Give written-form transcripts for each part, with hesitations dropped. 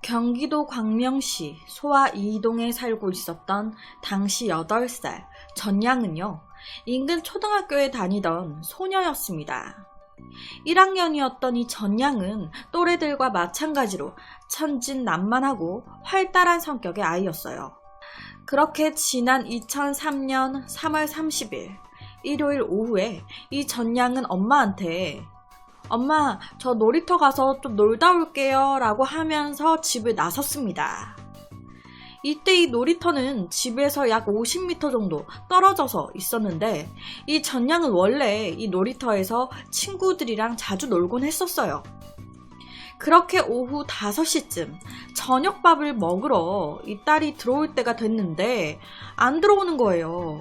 경기도 광명시 소아 이동에 살고 있었던 당시 8살 전양은요, 인근 초등학교에 다니던 소녀였습니다. 1학년이었던 이 전양은 또래들과 마찬가지로 천진난만하고 활달한 성격의 아이였어요. 그렇게 지난 2003년 3월 30일 일요일 오후에 이 전양은 엄마한테 "엄마, 저 놀이터 가서 좀 놀다 올게요" 라고 하면서 집을 나섰습니다. 이때 이 놀이터는 집에서 약 50m 정도 떨어져서 있었는데, 이 전양은 원래 이 놀이터에서 친구들이랑 자주 놀곤 했었어요. 그렇게 오후 5시쯤 저녁밥을 먹으러 이 딸이 들어올 때가 됐는데 안 들어오는 거예요.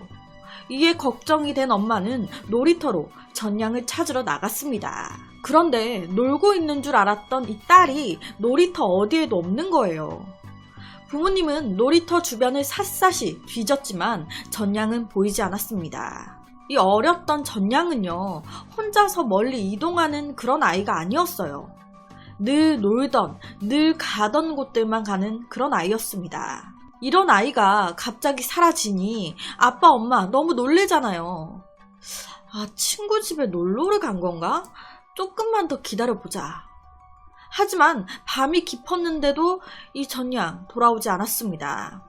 이에 걱정이 된 엄마는 놀이터로 전양을 찾으러 나갔습니다. 그런데 놀고 있는 줄 알았던 이 딸이 놀이터 어디에도 없는 거예요. 부모님은 놀이터 주변을 샅샅이 뒤졌지만 전양은 보이지 않았습니다. 이 어렸던 전양은요, 혼자서 멀리 이동하는 그런 아이가 아니었어요. 늘 놀던, 늘 가던 곳들만 가는 그런 아이였습니다. 이런 아이가 갑자기 사라지니 아빠, 엄마 너무 놀래잖아요. 친구 집에 놀러를 간 건가? 조금만 더 기다려보자. 하지만 밤이 깊었는데도 이 전양 돌아오지 않았습니다.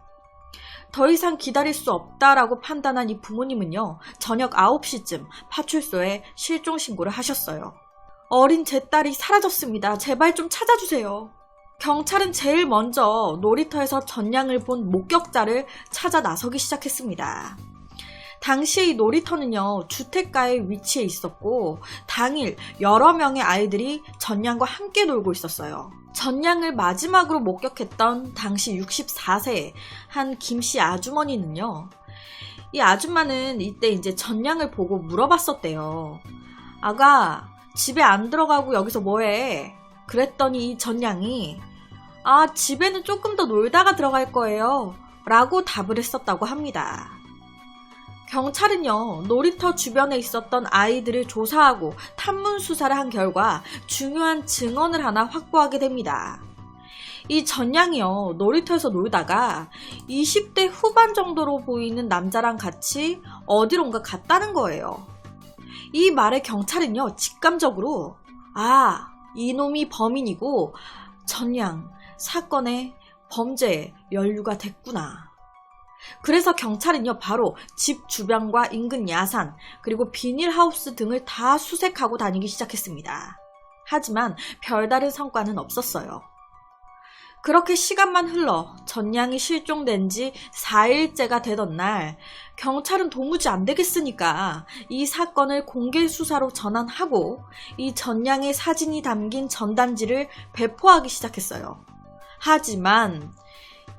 더 이상 기다릴 수 없다라고 판단한 이 부모님은요, 저녁 9시쯤 파출소에 실종 신고를 하셨어요. 어린 제 딸이 사라졌습니다. 제발 좀 찾아주세요. 경찰은 제일 먼저 놀이터에서 전양을 본 목격자를 찾아 나서기 시작했습니다. 당시 이 놀이터는요, 주택가에 위치해 있었고 당일 여러 명의 아이들이 전양과 함께 놀고 있었어요. 전양을 마지막으로 목격했던 당시 64세의 한 김씨 아주머니는요, 이 아줌마는 이때 이제 전양을 보고 물어봤었대요. "아가, 집에 안 들어가고 여기서 뭐해?" 그랬더니 이 전양이 "집에는 조금 더 놀다가 들어갈 거예요" 라고 답을 했었다고 합니다. 경찰은요, 놀이터 주변에 있었던 아이들을 조사하고 탐문 수사를 한 결과 중요한 증언을 하나 확보하게 됩니다. 이 전양이요, 놀이터에서 놀다가 20대 후반 정도로 보이는 남자랑 같이 어디론가 갔다는 거예요. 이 말에 경찰은요, 직감적으로 이놈이 범인이고 전양 사건의 범죄에 연루가 됐구나. 그래서 경찰은요, 바로 집 주변과 인근 야산, 그리고 비닐하우스 등을 다 수색하고 다니기 시작했습니다. 하지만 별다른 성과는 없었어요. 그렇게 시간만 흘러 전양이 실종된 지 4일째가 되던 날, 경찰은 도무지 안 되겠으니까 이 사건을 공개 수사로 전환하고 이 전양의 사진이 담긴 전단지를 배포하기 시작했어요. 하지만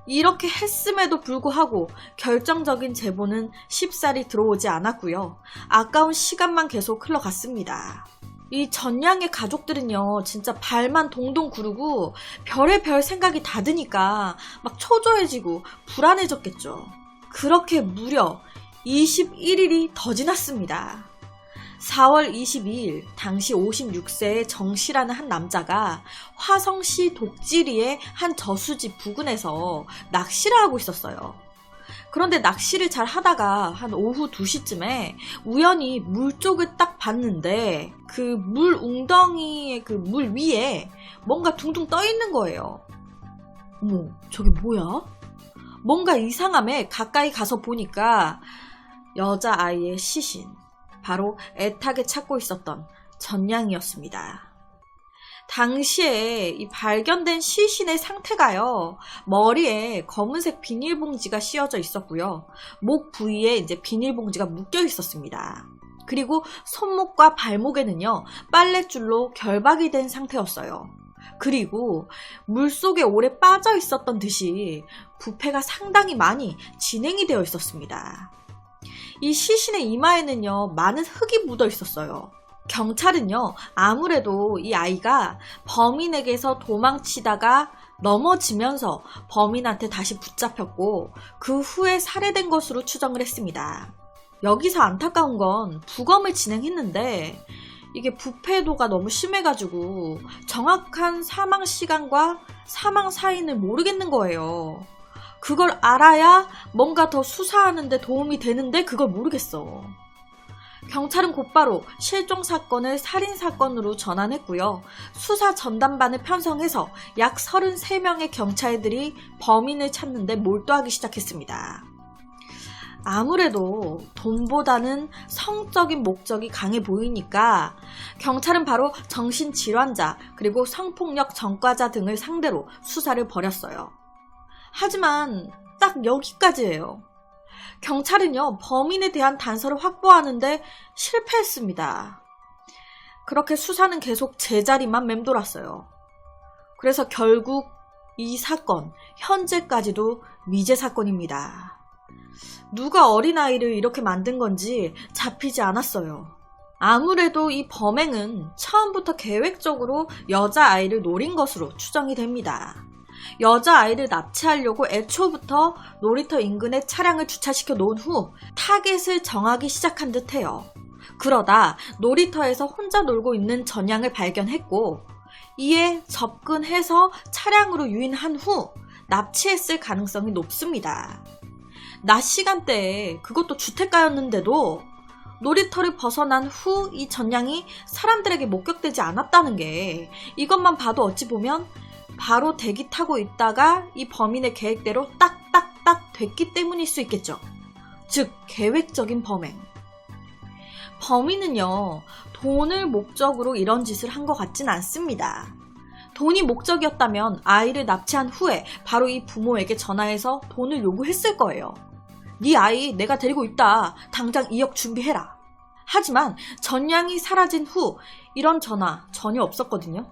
이렇게 했음에도 불구하고 결정적인 제보는 쉽사리 들어오지 않았고요. 아까운 시간만 계속 흘러갔습니다. 이 전양의 가족들은요, 진짜 발만 동동 구르고 별의별 생각이 다 드니까 막 초조해지고 불안해졌겠죠. 그렇게 무려 21일이 더 지났습니다. 4월 22일 당시 56세의 정씨라는 한 남자가 화성시 독지리의 한 저수지 부근에서 낚시를 하고 있었어요. 그런데 낚시를 잘 하다가 한 오후 2시쯤에 우연히 물 쪽을 딱 봤는데 그 물 웅덩이의 그 물 위에 뭔가 둥둥 떠 있는 거예요. 어머, 저게 뭐야? 뭔가 이상함에 가까이 가서 보니까 여자아이의 시신, 바로 애타게 찾고 있었던 전양이었습니다. 당시에 이 발견된 시신의 상태가요, 머리에 검은색 비닐봉지가 씌워져 있었고요, 목 부위에 이제 비닐봉지가 묶여 있었습니다. 그리고 손목과 발목에는요, 빨랫줄로 결박이 된 상태였어요. 그리고 물속에 오래 빠져 있었던 듯이 부패가 상당히 많이 진행이 되어 있었습니다. 이 시신의 이마에는요, 많은 흙이 묻어 있었어요. 경찰은요, 아무래도 이 아이가 범인에게서 도망치다가 넘어지면서 범인한테 다시 붙잡혔고 그 후에 살해된 것으로 추정을 했습니다. 여기서 안타까운 건 부검을 진행했는데 이게 부패도가 너무 심해가지고 정확한 사망 시간과 사망 사인을 모르겠는 거예요. 그걸 알아야 뭔가 더 수사하는데 도움이 되는데 그걸 모르겠어. 경찰은 곧바로 실종 사건을 살인 사건으로 전환했고요. 수사 전담반을 편성해서 약 33명의 경찰들이 범인을 찾는데 몰두하기 시작했습니다. 아무래도 돈보다는 성적인 목적이 강해 보이니까 경찰은 바로 정신질환자 그리고 성폭력 전과자 등을 상대로 수사를 벌였어요. 하지만 딱 여기까지예요. 경찰은요, 범인에 대한 단서를 확보하는데 실패했습니다. 그렇게 수사는 계속 제자리만 맴돌았어요. 그래서 결국 이 사건, 현재까지도 미제 사건입니다. 누가 어린아이를 이렇게 만든 건지 잡히지 않았어요. 아무래도 이 범행은 처음부터 계획적으로 여자아이를 노린 것으로 추정이 됩니다. 여자아이를 납치하려고 애초부터 놀이터 인근에 차량을 주차시켜 놓은 후 타겟을 정하기 시작한 듯해요. 그러다 놀이터에서 혼자 놀고 있는 전양을 발견했고 이에 접근해서 차량으로 유인한 후 납치했을 가능성이 높습니다. 낮 시간대에 그것도 주택가였는데도 놀이터를 벗어난 후 이 전양이 사람들에게 목격되지 않았다는 게 이것만 봐도 어찌 보면 바로 대기 타고 있다가 이 범인의 계획대로 딱딱딱 됐기 때문일 수 있겠죠. 즉 계획적인 범행. 범인은요, 돈을 목적으로 이런 짓을 한 것 같진 않습니다. 돈이 목적이었다면 아이를 납치한 후에 바로 이 부모에게 전화해서 돈을 요구했을 거예요. 네 아이 내가 데리고 있다. 당장 2억 준비해라. 하지만 전양이 사라진 후 이런 전화 전혀 없었거든요.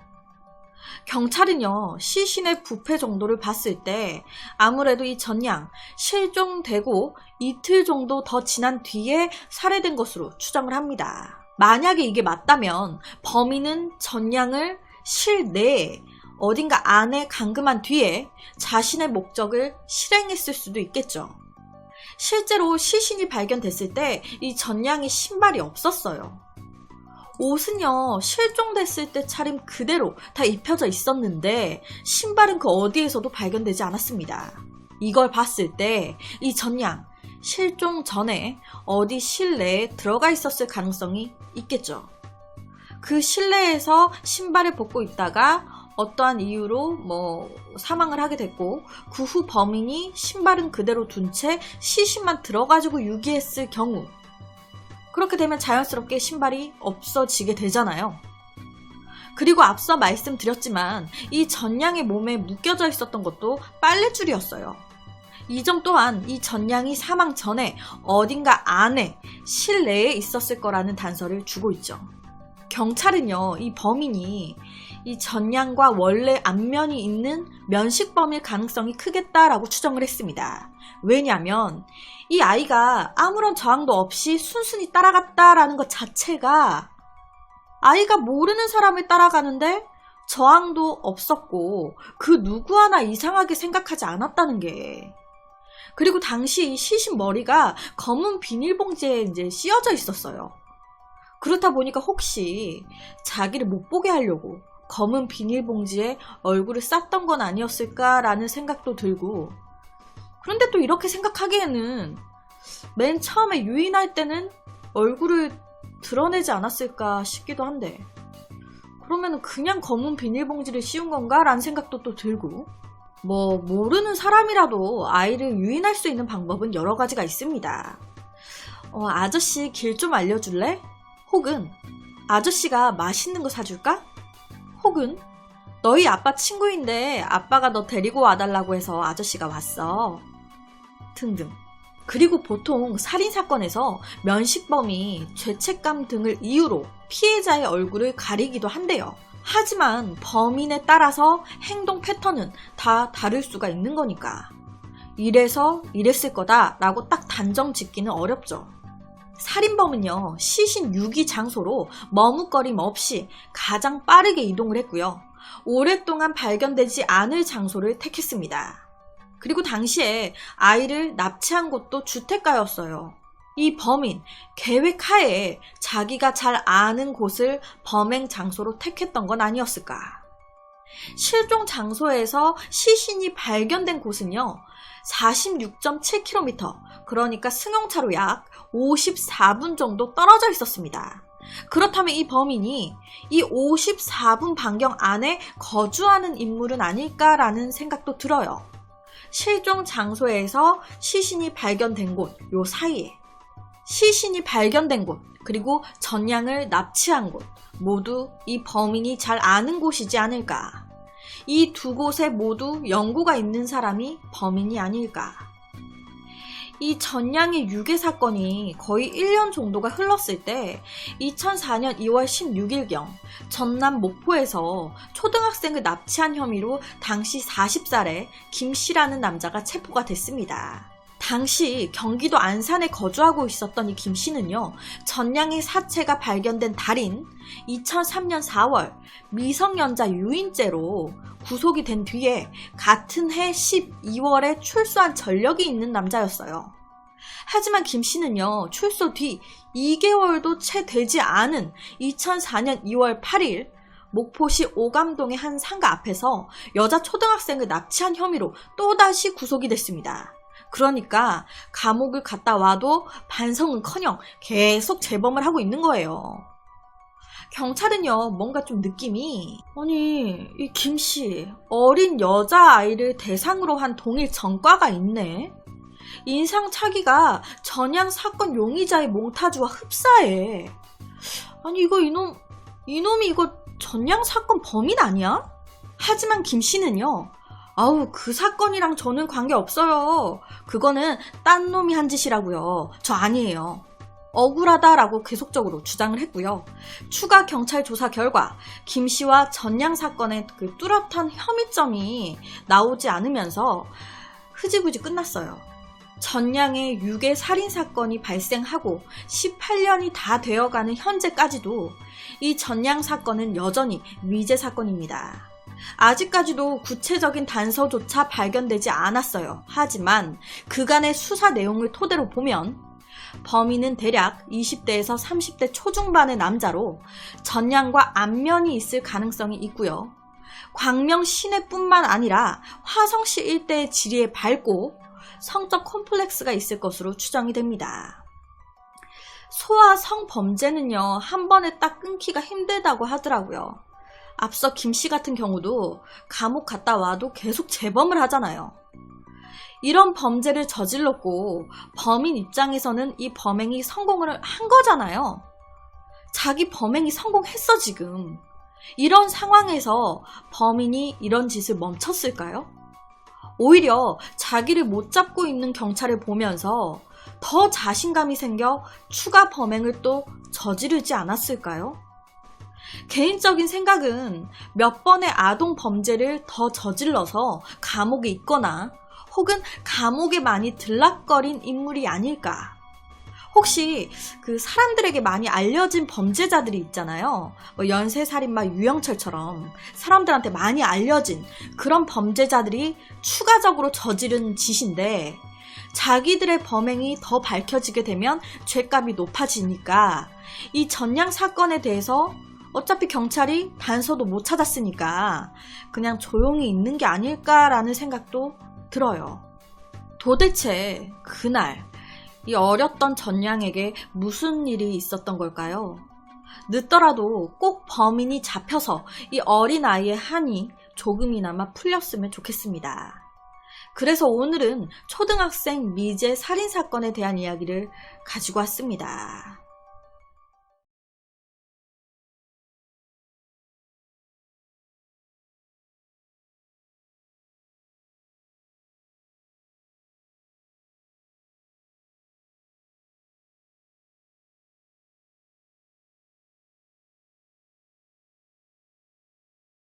경찰은요, 시신의 부패 정도를 봤을 때 아무래도 이 전양 실종되고 이틀 정도 더 지난 뒤에 살해된 것으로 추정을 합니다. 만약에 이게 맞다면 범인은 전양을 실내에 어딘가 안에 감금한 뒤에 자신의 목적을 실행했을 수도 있겠죠. 실제로 시신이 발견됐을 때 이 전양이 신발이 없었어요. 옷은요, 실종됐을 때 차림 그대로 다 입혀져 있었는데 신발은 그 어디에서도 발견되지 않았습니다. 이걸 봤을 때 이 전양 실종 전에 어디 실내에 들어가 있었을 가능성이 있겠죠. 그 실내에서 신발을 벗고 있다가 어떠한 이유로 사망을 하게 됐고 그 후 범인이 신발은 그대로 둔 채 시신만 들어가지고 유기했을 경우 그렇게 되면 자연스럽게 신발이 없어지게 되잖아요. 그리고 앞서 말씀드렸지만 이 전양의 몸에 묶여져 있었던 것도 빨랫줄이었어요. 이 점 또한 이 전양이 사망 전에 어딘가 안에 실내에 있었을 거라는 단서를 주고 있죠. 경찰은요, 이 범인이 이 전양과 원래 안면이 있는 면식범일 가능성이 크겠다라고 추정을 했습니다. 왜냐하면 이 아이가 아무런 저항도 없이 순순히 따라갔다라는 것 자체가 아이가 모르는 사람을 따라가는데 저항도 없었고 그 누구 하나 이상하게 생각하지 않았다는 게, 그리고 당시 시신 머리가 검은 비닐봉지에 이제 씌어져 있었어요. 그렇다 보니까 혹시 자기를 못 보게 하려고 검은 비닐봉지에 얼굴을 쌌던 건 아니었을까라는 생각도 들고, 그런데 또 이렇게 생각하기에는 맨 처음에 유인할 때는 얼굴을 드러내지 않았을까 싶기도 한데, 그러면 그냥 검은 비닐봉지를 씌운 건가? 라는 생각도 또 들고, 모르는 사람이라도 아이를 유인할 수 있는 방법은 여러 가지가 있습니다. 아저씨 길 좀 알려줄래? 혹은 아저씨가 맛있는 거 사줄까? 혹은 너희 아빠 친구인데 아빠가 너 데리고 와달라고 해서 아저씨가 왔어. 등등. 그리고 보통 살인사건에서 면식범이 죄책감 등을 이유로 피해자의 얼굴을 가리기도 한대요. 하지만 범인에 따라서 행동 패턴은 다 다를 수가 있는 거니까 이래서 이랬을 거다라고 딱 단정 짓기는 어렵죠. 살인범은요, 시신 유기 장소로 머뭇거림 없이 가장 빠르게 이동을 했고요. 오랫동안 발견되지 않을 장소를 택했습니다. 그리고 당시에 아이를 납치한 곳도 주택가였어요. 이 범인 계획하에 자기가 잘 아는 곳을 범행 장소로 택했던 건 아니었을까? 실종 장소에서 시신이 발견된 곳은요, 46.7km, 그러니까 승용차로 약 54분 정도 떨어져 있었습니다. 그렇다면 이 범인이 이 54분 반경 안에 거주하는 인물은 아닐까라는 생각도 들어요. 실종 장소에서 시신이 발견된 곳, 요 사이에 시신이 발견된 곳, 그리고 전량을 납치한 곳, 모두 이 범인이 잘 아는 곳이지 않을까. 이 두 곳에 모두 연고가 있는 사람이 범인이 아닐까. 이 전량의 유괴 사건이 거의 1년 정도가 흘렀을 때 2004년 2월 16일경 전남 목포에서 초등학생을 납치한 혐의로 당시 40살의 김씨라는 남자가 체포가 됐습니다. 당시 경기도 안산에 거주하고 있었던 이 김씨는요, 전량의 사체가 발견된 달인 2003년 4월 미성년자 유인죄로 구속이 된 뒤에 같은 해 12월에 출소한 전력이 있는 남자였어요. 하지만 김씨는요, 출소 뒤 2개월도 채 되지 않은 2004년 2월 8일 목포시 오감동의 한 상가 앞에서 여자 초등학생을 납치한 혐의로 또다시 구속이 됐습니다. 그러니까 감옥을 갔다 와도 반성은커녕 계속 재범을 하고 있는 거예요. 경찰은요, 뭔가 좀 느낌이, 아니, 이 김씨, 어린 여자아이를 대상으로 한 동일 전과가 있네? 인상착의가 전양 사건 용의자의 몽타주와 흡사해. 아니, 이놈이 이거 전양 사건 범인 아니야? 하지만 김씨는요, 아우, 그 사건이랑 저는 관계없어요. 그거는 딴 놈이 한 짓이라고요. 저 아니에요. 억울하다라고 계속적으로 주장을 했고요. 추가 경찰 조사 결과 김씨와 전양 사건의 그 뚜렷한 혐의점이 나오지 않으면서 흐지부지 끝났어요. 전양의 유괴 살인 사건이 발생하고 18년이 다 되어가는 현재까지도 이 전양 사건은 여전히 미제 사건입니다. 아직까지도 구체적인 단서조차 발견되지 않았어요. 하지만 그간의 수사 내용을 토대로 보면 범인은 대략 20대에서 30대 초중반의 남자로 전양과 안면이 있을 가능성이 있고요. 광명 시내뿐만 아니라 화성시 일대의 지리에 밝고 성적 콤플렉스가 있을 것으로 추정이 됩니다. 소아 성범죄는요, 한 번에 딱 끊기가 힘들다고 하더라고요. 앞서 김씨 같은 경우도 감옥 갔다 와도 계속 재범을 하잖아요. 이런 범죄를 저질렀고 범인 입장에서는 이 범행이 성공을 한 거잖아요. 자기 범행이 성공했어 지금. 이런 상황에서 범인이 이런 짓을 멈췄을까요? 오히려 자기를 못 잡고 있는 경찰을 보면서 더 자신감이 생겨 추가 범행을 또 저지르지 않았을까요? 개인적인 생각은 몇 번의 아동 범죄를 더 저질러서 감옥에 있거나 혹은 감옥에 많이 들락거린 인물이 아닐까. 혹시 그 사람들에게 많이 알려진 범죄자들이 있잖아요. 뭐 연쇄살인마 유영철처럼 사람들한테 많이 알려진 그런 범죄자들이 추가적으로 저지른 짓인데 자기들의 범행이 더 밝혀지게 되면 죄값이 높아지니까 이 전양 사건에 대해서 어차피 경찰이 단서도 못 찾았으니까 그냥 조용히 있는 게 아닐까라는 생각도 들어요. 도대체 그날 이 어렸던 전양에게 무슨 일이 있었던 걸까요? 늦더라도 꼭 범인이 잡혀서 이 어린아이의 한이 조금이나마 풀렸으면 좋겠습니다. 그래서 오늘은 초등학생 미제 살인사건에 대한 이야기를 가지고 왔습니다.